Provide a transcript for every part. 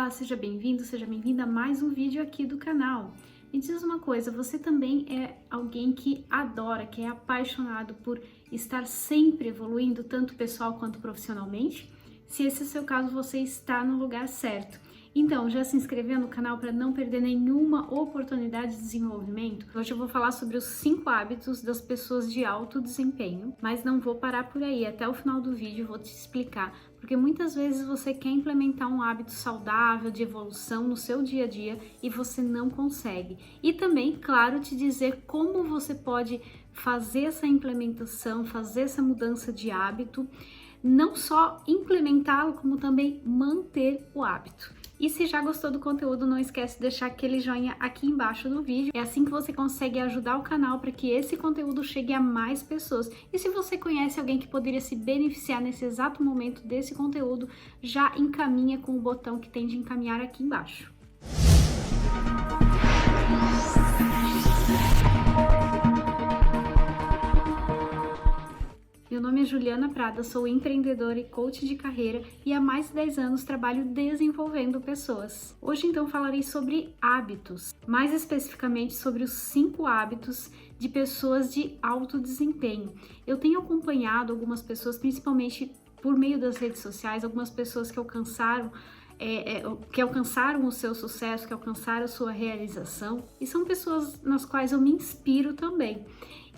Olá, seja bem-vindo, seja bem-vinda a mais um vídeo aqui do canal. Me diz uma coisa, você também é alguém que adora, que é apaixonado por estar sempre evoluindo, tanto pessoal quanto profissionalmente? Se esse é o seu caso, você está no lugar certo. Então, já se inscreveu no canal para não perder nenhuma oportunidade de desenvolvimento? Hoje eu vou falar sobre os 5 hábitos das pessoas de alto desempenho, mas não vou parar por aí. Até o final do vídeo eu vou te explicar, porque muitas vezes você quer implementar um hábito saudável de evolução no seu dia a dia e você não consegue. E também, claro, te dizer como você pode fazer essa implementação, fazer essa mudança de hábito, não só implementá-lo, como também manter o hábito. E se já gostou do conteúdo, não esquece de deixar aquele joinha aqui embaixo do vídeo. É assim que você consegue ajudar o canal para que esse conteúdo chegue a mais pessoas. E se você conhece alguém que poderia se beneficiar nesse exato momento desse conteúdo, já encaminha com o botão que tem de encaminhar aqui embaixo. Meu nome é Juliana Prada, sou empreendedora e coach de carreira e há mais de 10 anos trabalho desenvolvendo pessoas. Hoje então falarei sobre hábitos, mais especificamente sobre os 5 hábitos de pessoas de alto desempenho. Eu tenho acompanhado algumas pessoas, principalmente por meio das redes sociais, algumas pessoas que alcançaram o seu sucesso, que alcançaram a sua realização, e são pessoas nas quais eu me inspiro também.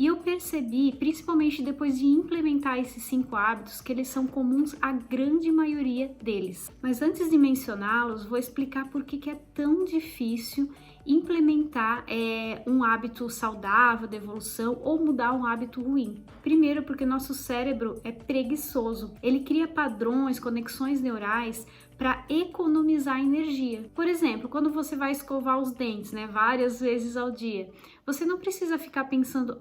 E eu percebi, principalmente depois de implementar esses 5 hábitos, que eles são comuns à grande maioria deles. Mas antes de mencioná-los, vou explicar por que é tão difícil implementar um hábito saudável de evolução ou mudar um hábito ruim. Primeiro, porque nosso cérebro é preguiçoso. Ele cria padrões, conexões neurais para economizar energia. Por exemplo, quando você vai escovar os dentes, várias vezes ao dia, você não precisa ficar pensando,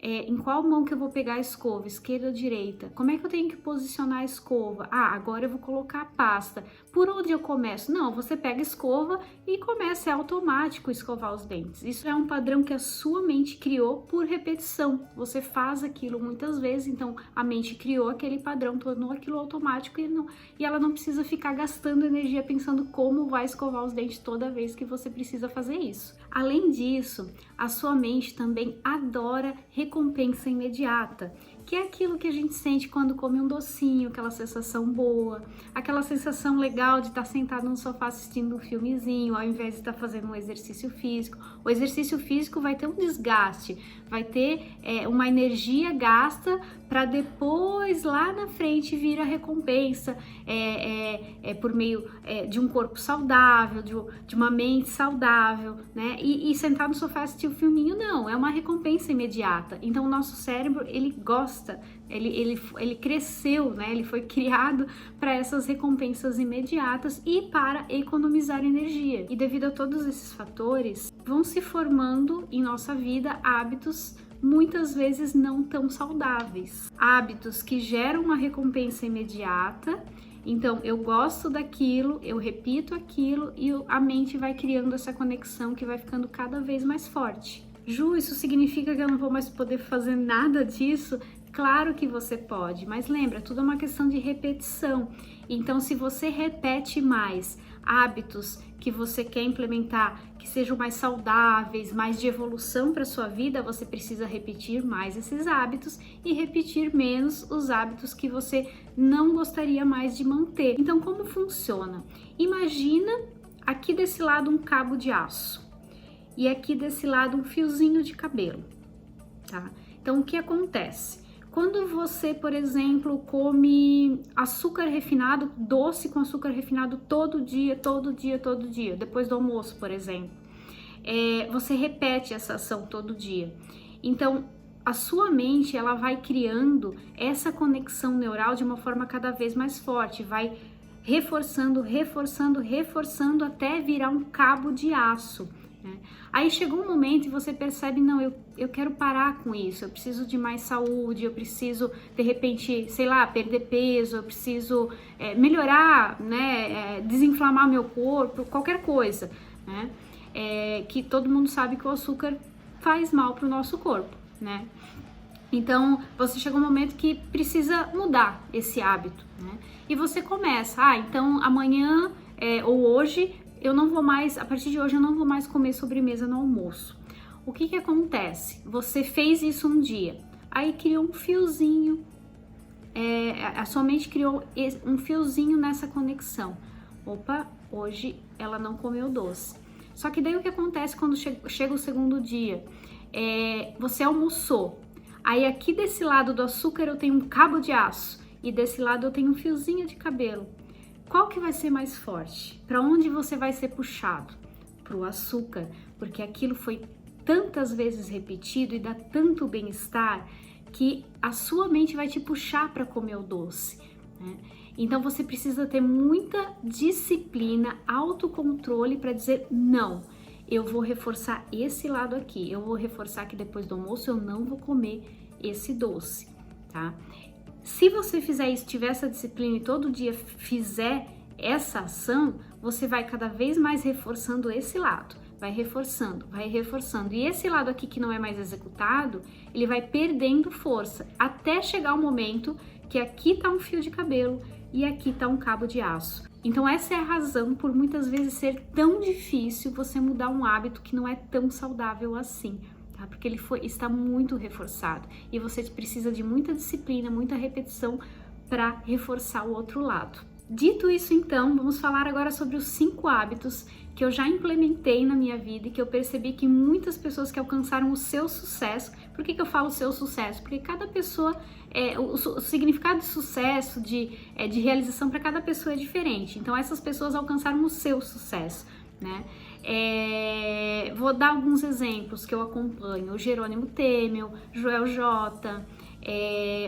em qual mão que eu vou pegar a escova, esquerda ou direita? Como é que eu tenho que posicionar a escova? Agora eu vou colocar a pasta. Por onde eu começo? Não, você pega a escova e começa, é automático escovar os dentes. Isso é um padrão que a sua mente criou por repetição. Você faz aquilo muitas vezes, então a mente criou aquele padrão, tornou aquilo automático e ela não precisa ficar gastando energia pensando como vai escovar os dentes toda vez que você precisa fazer isso. Além disso, a sua mente também adora recompensa imediata, que é aquilo que a gente sente quando come um docinho, aquela sensação boa, aquela sensação legal de estar sentado no sofá assistindo um filmezinho, ao invés de estar fazendo um exercício físico. O exercício físico vai ter um desgaste, vai ter uma energia gasta para depois, lá na frente, vir a recompensa por meio de um corpo saudável, de uma mente saudável, né? E sentar no sofá assistir o filminho, não, é uma recompensa imediata. Então o nosso cérebro, ele gosta, ele cresceu, né? Ele foi criado para essas recompensas imediatas e para economizar energia. E devido a todos esses fatores, vão se formando em nossa vida hábitos muitas vezes não tão saudáveis. Hábitos que geram uma recompensa imediata. Então, eu gosto daquilo, eu repito aquilo e a mente vai criando essa conexão que vai ficando cada vez mais forte. Ju, isso significa que eu não vou mais poder fazer nada disso? Claro que você pode, mas lembra, tudo é uma questão de repetição. Então, se você repete mais hábitos que você quer implementar, que sejam mais saudáveis, mais de evolução para sua vida, você precisa repetir mais esses hábitos e repetir menos os hábitos que você não gostaria mais de manter. Então, como funciona? Imagina aqui desse lado um cabo de aço e aqui desse lado um fiozinho de cabelo, tá? Então, o que acontece? Quando você, por exemplo, come açúcar refinado, doce com açúcar refinado todo dia, depois do almoço, por exemplo, você repete essa ação todo dia. Então, a sua mente, ela vai criando essa conexão neural de uma forma cada vez mais forte, vai reforçando até virar um cabo de aço. Aí chegou um momento e você percebe, não, eu quero parar com isso, eu preciso de mais saúde, eu preciso, de repente, sei lá, perder peso, eu preciso melhorar, desinflamar meu corpo, qualquer coisa, né? Que todo mundo sabe que o açúcar faz mal para o nosso corpo, né? Então, você chega um momento que precisa mudar esse hábito, né? E você começa, então amanhã ou hoje eu não vou mais, a partir de hoje eu não vou mais comer sobremesa no almoço. O que que acontece? Você fez isso um dia, aí criou um fiozinho, a sua mente criou um fiozinho nessa conexão. Opa, hoje ela não comeu doce. Só que daí o que acontece quando chega o segundo dia? Você almoçou, aí aqui desse lado do açúcar eu tenho um cabo de aço e desse lado eu tenho um fiozinho de cabelo. Qual que vai ser mais forte? Para onde você vai ser puxado? Para o açúcar, porque aquilo foi tantas vezes repetido e dá tanto bem-estar que a sua mente vai te puxar para comer o doce, né? Então você precisa ter muita disciplina, autocontrole para dizer não. Eu vou reforçar esse lado aqui, eu vou reforçar que depois do almoço eu não vou comer esse doce, tá? Se você fizer isso, tiver essa disciplina e todo dia fizer essa ação, você vai cada vez mais reforçando esse lado, vai reforçando. E esse lado aqui que não é mais executado, ele vai perdendo força, até chegar o momento que aqui tá um fio de cabelo e aqui tá um cabo de aço. Então essa é a razão por muitas vezes ser tão difícil você mudar um hábito que não é tão saudável assim. Tá? Porque ele está muito reforçado e você precisa de muita disciplina, muita repetição para reforçar o outro lado. Dito isso, então, vamos falar agora sobre os 5 hábitos que eu já implementei na minha vida e que eu percebi que muitas pessoas que alcançaram o seu sucesso. Por que eu falo seu sucesso? Porque cada pessoa, o significado de sucesso, de realização para cada pessoa é diferente. Então essas pessoas alcançaram o seu sucesso, né? Vou dar alguns exemplos que eu acompanho: o Jerônimo Temel, Joel J,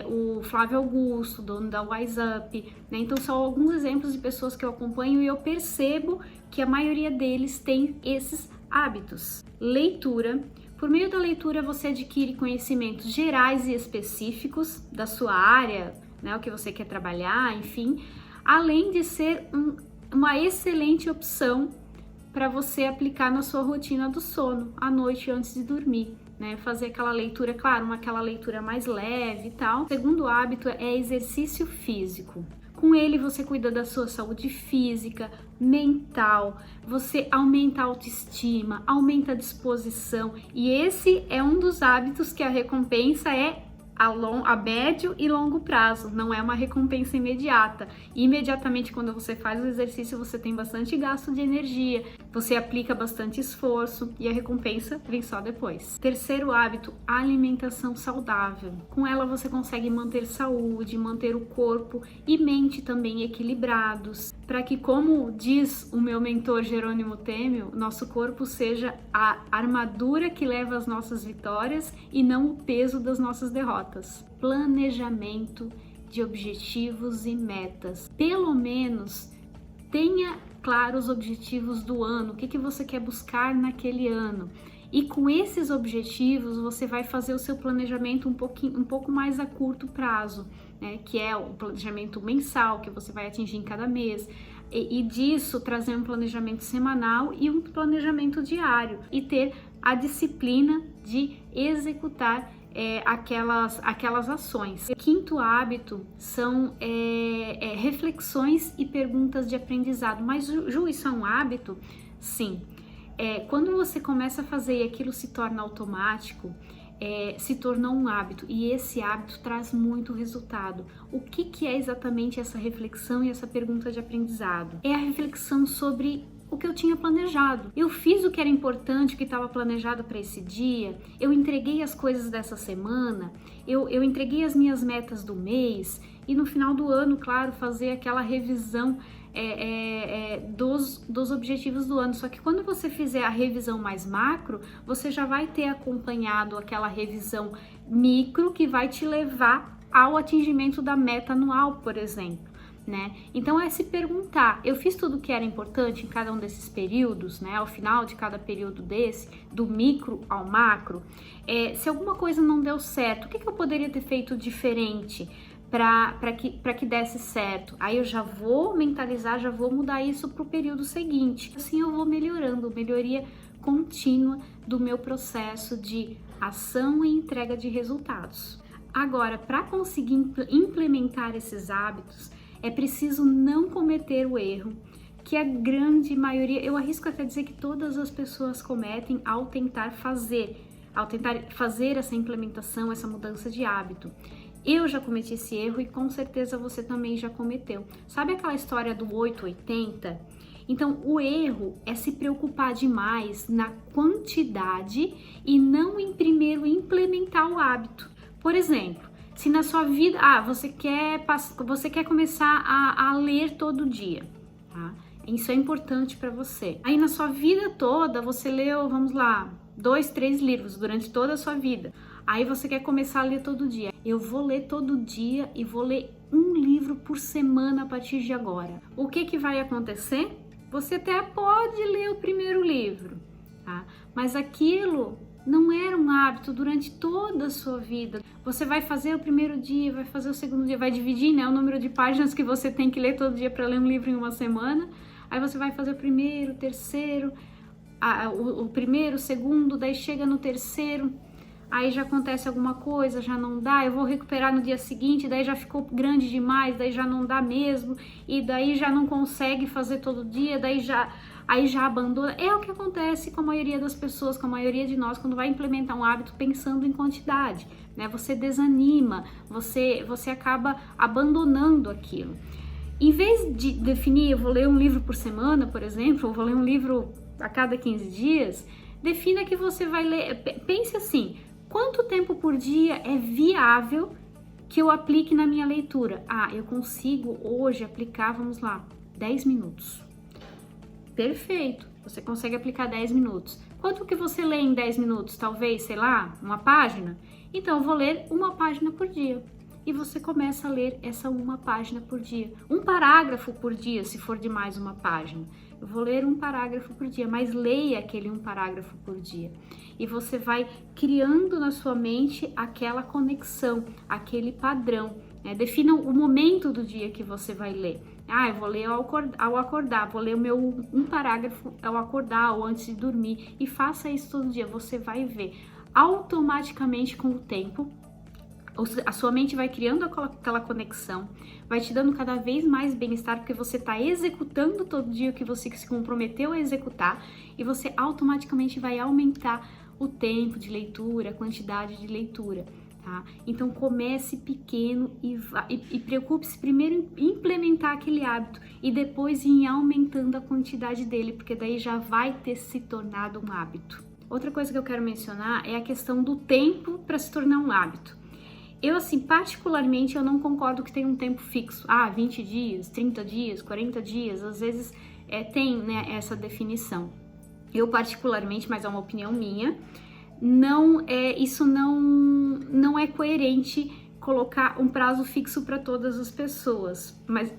o Flávio Augusto, dono da Wise Up, né? Então são alguns exemplos de pessoas que eu acompanho e eu percebo que a maioria deles tem esses hábitos. Leitura. Por meio da leitura você adquire conhecimentos gerais e específicos da sua área, né? O que você quer trabalhar, enfim, além de ser uma excelente opção para você aplicar na sua rotina do sono, à noite antes de dormir, né? Fazer aquela leitura, claro, aquela leitura mais leve e tal. O segundo hábito é exercício físico. Com ele você cuida da sua saúde física, mental, você aumenta a autoestima, aumenta a disposição, e esse é um dos hábitos que a recompensa é a médio e longo prazo, não é uma recompensa imediata. Imediatamente quando você faz o exercício você tem bastante gasto de energia, você aplica bastante esforço e a recompensa vem só depois. Terceiro hábito, alimentação saudável. Com ela você consegue manter saúde, manter o corpo e mente também equilibrados, para que, como diz o meu mentor Jerônimo Temel, nosso corpo seja a armadura que leva às nossas vitórias e não o peso das nossas derrotas. Planejamento de objetivos e metas. Pelo menos tenha claro os objetivos do ano, o que você quer buscar naquele ano. E com esses objetivos você vai fazer o seu planejamento um pouco mais a curto prazo, né? Que é o planejamento mensal que você vai atingir em cada mês. E disso trazer um planejamento semanal e um planejamento diário e ter a disciplina de executar aquelas ações. O quinto hábito são reflexões e perguntas de aprendizado. Mas, Ju, isso é um hábito? Sim. Quando você começa a fazer e aquilo se torna automático, se tornou um hábito, e esse hábito traz muito resultado. O que é exatamente essa reflexão e essa pergunta de aprendizado? É a reflexão sobre o que eu tinha planejado. Eu fiz o que era importante, o que estava planejado para esse dia, eu entreguei as coisas dessa semana, eu entreguei as minhas metas do mês, e no final do ano, claro, fazer aquela revisão dos objetivos do ano. Só que quando você fizer a revisão mais macro, você já vai ter acompanhado aquela revisão micro que vai te levar ao atingimento da meta anual, por exemplo. Né? Então é se perguntar, eu fiz tudo o que era importante em cada um desses períodos, né? Ao final de cada período desse, do micro ao macro, se alguma coisa não deu certo, o que eu poderia ter feito diferente para que desse certo? Aí eu já vou mentalizar, já vou mudar isso para o período seguinte. Assim eu vou melhorando, melhoria contínua do meu processo de ação e entrega de resultados. Agora, para conseguir implementar esses hábitos, é preciso não cometer o erro que a grande maioria, eu arrisco até dizer que todas as pessoas cometem ao tentar fazer essa implementação, essa mudança de hábito. Eu já cometi esse erro e com certeza você também já cometeu. Sabe aquela história do 880? Então, o erro é se preocupar demais na quantidade e não em primeiro implementar o hábito. Por exemplo, se na sua vida, você quer começar a ler todo dia, tá? Isso é importante para você. Aí na sua vida toda você leu, vamos lá, 2, 3 livros durante toda a sua vida. Aí você quer começar a ler todo dia. Eu vou ler todo dia e vou ler um livro por semana a partir de agora. O que vai acontecer? Você até pode ler o primeiro livro, tá? Mas aquilo não era um hábito durante toda a sua vida. Você vai fazer o primeiro dia, vai fazer o segundo dia, vai dividir, né, o número de páginas que você tem que ler todo dia para ler um livro em uma semana. Aí você vai fazer o primeiro, o terceiro, o primeiro, o segundo, daí chega no terceiro, aí já acontece alguma coisa, já não dá, eu vou recuperar no dia seguinte, daí já ficou grande demais, daí já não dá mesmo, e daí já não consegue fazer todo dia, aí já abandona. É o que acontece com a maioria das pessoas, com a maioria de nós, quando vai implementar um hábito pensando em quantidade, né? Você desanima, você acaba abandonando aquilo. Em vez de definir, eu vou ler um livro por semana, por exemplo, ou vou ler um livro a cada 15 dias, defina que você vai ler, pense assim, quanto tempo por dia é viável que eu aplique na minha leitura? Eu consigo hoje aplicar, vamos lá, 10 minutos. Perfeito, você consegue aplicar 10 minutos. Quanto que você lê em 10 minutos? Talvez, sei lá, uma página? Então, eu vou ler uma página por dia. E você começa a ler essa uma página por dia. Um parágrafo por dia, se for de mais uma página. Eu vou ler um parágrafo por dia, mas leia aquele um parágrafo por dia. E você vai criando na sua mente aquela conexão, aquele padrão. Né? Defina o momento do dia que você vai ler. Eu vou ler ao acordar, vou ler o meu um parágrafo ao acordar ou antes de dormir. E faça isso todo dia, você vai ver automaticamente com o tempo. A sua mente vai criando aquela conexão, vai te dando cada vez mais bem-estar, porque você está executando todo dia o que você se comprometeu a executar, e você automaticamente vai aumentar o tempo de leitura, a quantidade de leitura, tá? Então comece pequeno e preocupe-se primeiro em implementar aquele hábito e depois em aumentando a quantidade dele, porque daí já vai ter se tornado um hábito. Outra coisa que eu quero mencionar é a questão do tempo para se tornar um hábito. Eu, assim, particularmente, eu não concordo que tenha um tempo fixo. 20 dias, 30 dias, 40 dias, às vezes tem, né, essa definição. Eu, particularmente, mas é uma opinião minha, isso não é coerente colocar um prazo fixo para todas as pessoas. Mas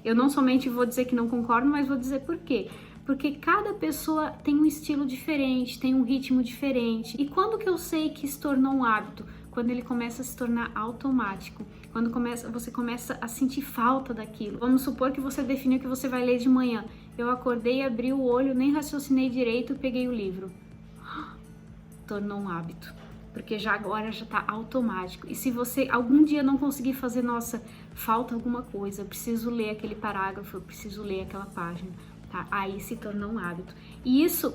eu não somente vou dizer que não concordo, mas vou dizer por quê. Porque cada pessoa tem um estilo diferente, tem um ritmo diferente. E quando que eu sei que se tornou um hábito? Quando ele começa a se tornar automático, quando você começa a sentir falta daquilo. Vamos supor que você definiu que você vai ler de manhã. Eu acordei, abri o olho, nem raciocinei direito, peguei o livro. Tornou um hábito, porque agora já está automático. E se você algum dia não conseguir fazer, nossa, falta alguma coisa, eu preciso ler aquele parágrafo, eu preciso ler aquela página, tá? Aí se tornou um hábito. E isso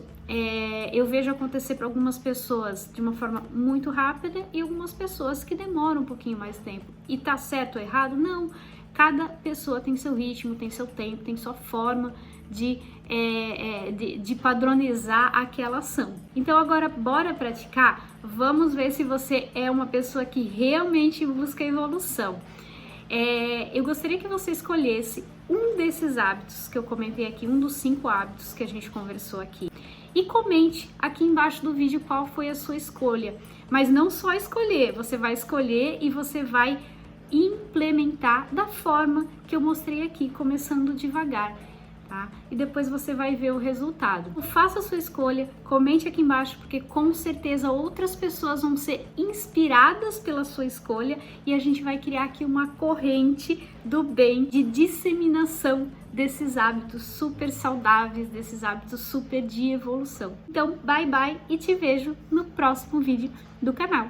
eu vejo acontecer para algumas pessoas de uma forma muito rápida e algumas pessoas que demoram um pouquinho mais tempo. E tá certo ou errado? Não. Cada pessoa tem seu ritmo, tem seu tempo, tem sua forma de padronizar aquela ação. Então agora bora praticar? Vamos ver se você é uma pessoa que realmente busca evolução. Eu gostaria que você escolhesse um desses hábitos que eu comentei aqui, um dos 5 hábitos que a gente conversou aqui. E comente aqui embaixo do vídeo qual foi a sua escolha. Mas não só escolher, você vai escolher e você vai implementar da forma que eu mostrei aqui, começando devagar, tá? E depois você vai ver o resultado. Faça a sua escolha, comente aqui embaixo, porque com certeza outras pessoas vão ser inspiradas pela sua escolha e a gente vai criar aqui uma corrente do bem, de disseminação desses hábitos super saudáveis, desses hábitos super de evolução. Então, bye bye e te vejo no próximo vídeo do canal.